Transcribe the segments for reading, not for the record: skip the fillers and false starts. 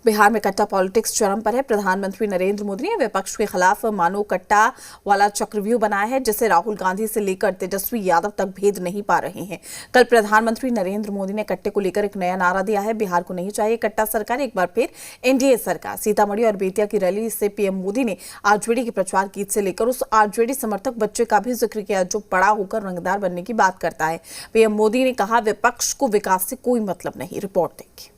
बिहार में कट्टा पॉलिटिक्स चरम पर है। प्रधानमंत्री नरेंद्र मोदी ने विपक्ष के खिलाफ मानो कट्टा वाला चक्रव्यूह बनाया है, जिसे राहुल गांधी से लेकर तेजस्वी यादव तक भेद नहीं पा रहे हैं। कल प्रधानमंत्री नरेंद्र मोदी ने कट्टे को लेकर एक नया नारा दिया है, बिहार को नहीं चाहिए कट्टा सरकार, एक बार फिर एनडीए सरकार। सीतामढ़ी और बेतिया की रैली से पीएम मोदी ने आरजेडी के प्रचार गीत से लेकर उस आरजेडी समर्थक बच्चे का भी जिक्र किया जो बड़ा होकर रंगदार बनने की बात करता है। पीएम मोदी ने कहा, विपक्ष को विकास से कोई मतलब नहीं। रिपोर्ट देखिए।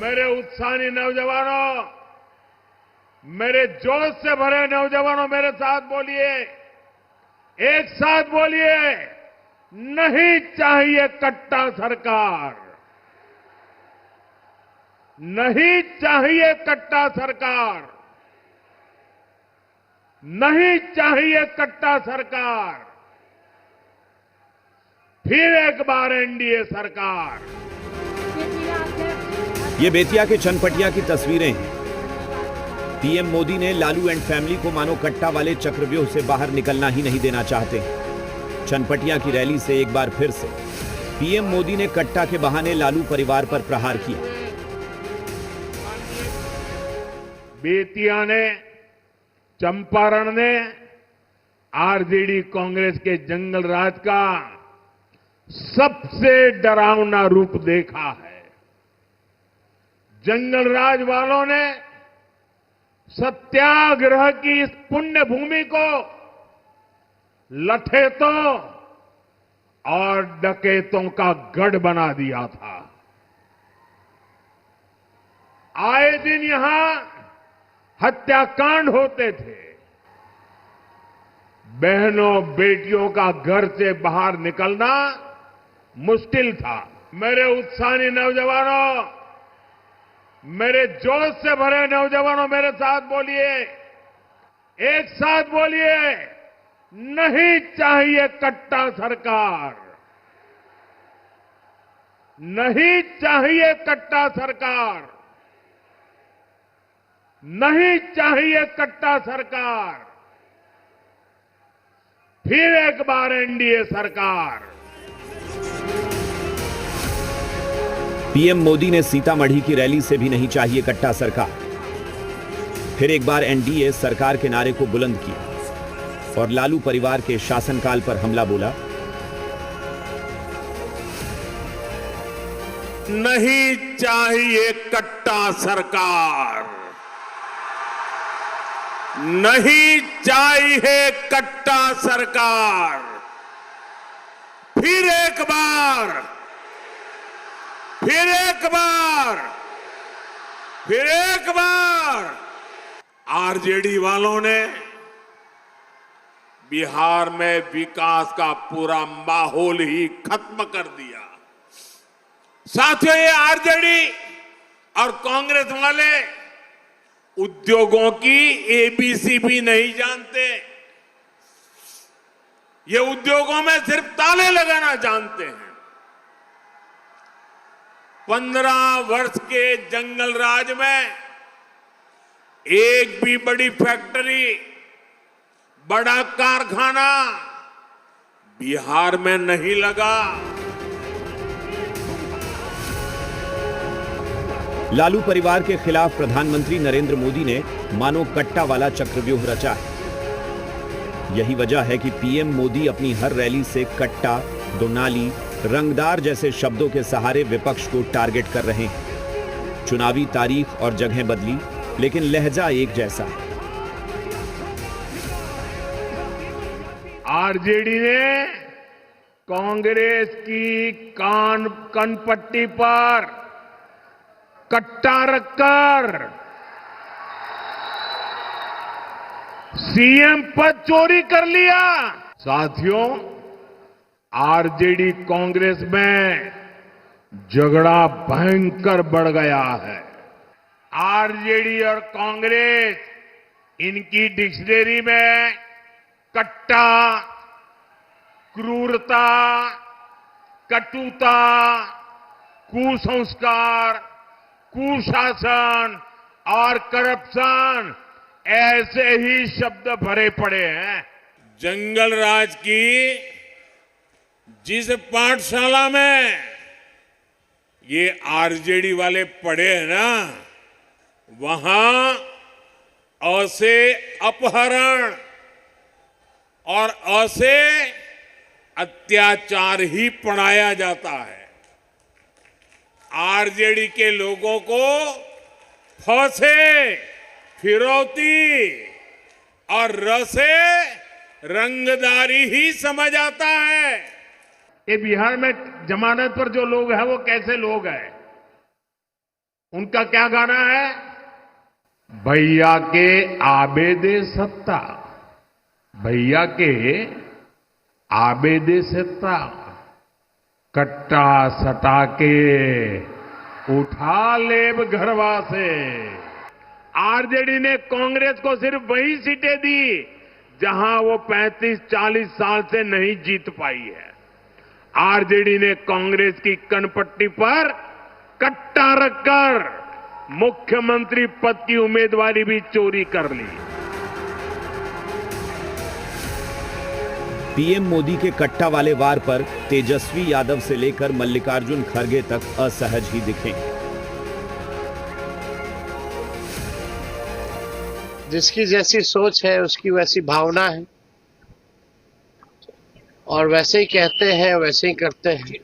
मेरे उत्साही नौजवानों, मेरे जोश से भरे नौजवानों, मेरे साथ बोलिए, एक साथ बोलिए, नहीं चाहिए कट्टा सरकार, नहीं चाहिए कट्टा सरकार, नहीं चाहिए कट्टा सरकार, फिर एक बार एनडीए सरकार। ये बेतिया के चनपटिया की तस्वीरें हैं। पीएम मोदी ने लालू एंड फैमिली को मानो कट्टा वाले चक्रव्यूह से बाहर निकलना ही नहीं देना चाहते। चनपटिया की रैली से एक बार फिर से पीएम मोदी ने कट्टा के बहाने लालू परिवार पर प्रहार किया। बेतिया ने, चंपारण ने आरजेडी कांग्रेस के जंगल राज का सबसे डरावना रूप देखा है। जंगल राज वालों ने सत्याग्रह की इस पुण्य भूमि को लठेतों और डकैतों का गढ़ बना दिया था। आए दिन यहां हत्याकांड होते थे। बहनों बेटियों का घर से बाहर निकलना मुश्किल था। मेरे उत्साही नौजवानों, मेरे जोश से भरे नौजवानों, मेरे साथ बोलिए, एक साथ बोलिए, नहीं चाहिए कट्टा सरकार, नहीं चाहिए कट्टा सरकार, नहीं चाहिए कट्टा सरकार, फिर एक बार एनडीए सरकार। पीएम मोदी ने सीतामढ़ी की रैली से भी नहीं चाहिए कट्टा सरकार, फिर एक बार एनडीए सरकार के नारे को बुलंद किया और लालू परिवार के शासनकाल पर हमला बोला। नहीं चाहिए कट्टा सरकार, नहीं चाहिए कट्टा सरकार, फिर एक बार, फिर एक बार, फिर एक बार आरजेडी वालों ने बिहार में विकास का पूरा माहौल ही खत्म कर दिया। साथियों, ये आरजेडी और कांग्रेस वाले उद्योगों की एबीसी भी नहीं जानते। ये उद्योगों में सिर्फ ताले लगाना जानते हैं। 15 वर्ष के जंगल राज में एक भी बड़ी फैक्ट्री, बड़ा कारखाना बिहार में नहीं लगा। लालू परिवार के खिलाफ प्रधानमंत्री नरेंद्र मोदी ने मानो कट्टा वाला चक्रव्यूह रचा है। यही वजह है कि पीएम मोदी अपनी हर रैली से कट्टा, दोनाली, रंगदार जैसे शब्दों के सहारे विपक्ष को टारगेट कर रहे हैं। चुनावी तारीख और जगह बदली, लेकिन लहजा एक जैसा है। आरजेडी ने कांग्रेस की कनपट्टी पर कट्टा रखकर सीएम पद चोरी कर लिया। साथियों, आरजेडी कांग्रेस में झगड़ा भयंकर बढ़ गया है। आरजेडी और कांग्रेस, इनकी डिक्शनरी में कट्टा, क्रूरता, कटुता, कुसंस्कार, कुशासन और करप्शन ऐसे ही शब्द भरे पड़े हैं। जंगल राज की जिस पाठशाला में ये आरजेडी वाले पढ़े हैं ना, वहां अ से अपहरण और अ से अत्याचार ही पढ़ाया जाता है। आरजेडी के लोगों को फ से फिरौती और र से रंगदारी ही समझ आता है। ये बिहार में जमानत पर जो लोग हैं वो कैसे लोग हैं? उनका क्या गाना है? भैया के आबेदे सत्ता, भैया के आबेदे सत्ता, कट्टा सटा के उठा लेब घरवा से। आरजेडी ने कांग्रेस को सिर्फ वही सीटें दी जहां वो 35-40 साल से नहीं जीत पाई है। आरजेडी ने कांग्रेस की कनपट्टी पर कट्टा रखकर मुख्यमंत्री पद की उम्मीदवारी भी चोरी कर ली। पीएम मोदी के कट्टा वाले वार पर तेजस्वी यादव से लेकर मल्लिकार्जुन खड़गे तक असहज ही दिखे। जिसकी जैसी सोच है उसकी वैसी भावना है और वैसे ही कहते हैं वैसे ही करते हैं।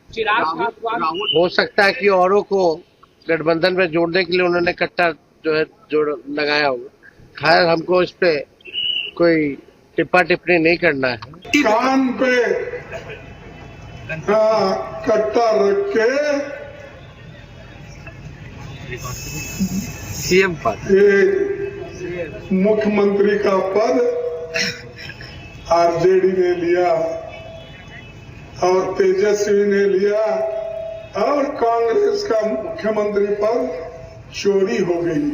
हो सकता है कि औरों को गठबंधन में जोड़ने के लिए उन्होंने कट्टा जो है जोड़ लगाया होगा। खैर हमको इस पे कोई टिप्पा टिप्पणी नहीं करना है। कान पे कट्टा रख के सीएम पद, मुख्यमंत्री का पद आरजेडी ने लिया और तेजस्वी ने लिया और कांग्रेस का मुख्यमंत्री पद चोरी हो गई।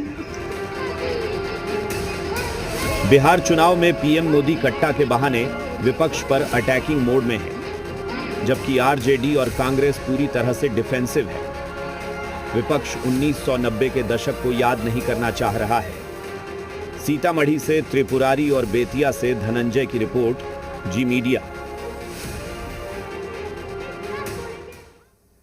बिहार चुनाव में पीएम मोदी कट्टा के बहाने विपक्ष पर अटैकिंग मोड में है, जबकि आरजेडी और कांग्रेस पूरी तरह से डिफेंसिव है। विपक्ष 1990 के दशक को याद नहीं करना चाह रहा है। सीतामढ़ी से त्रिपुरारी और बेतिया से धनंजय की रिपोर्ट, जी मीडिया।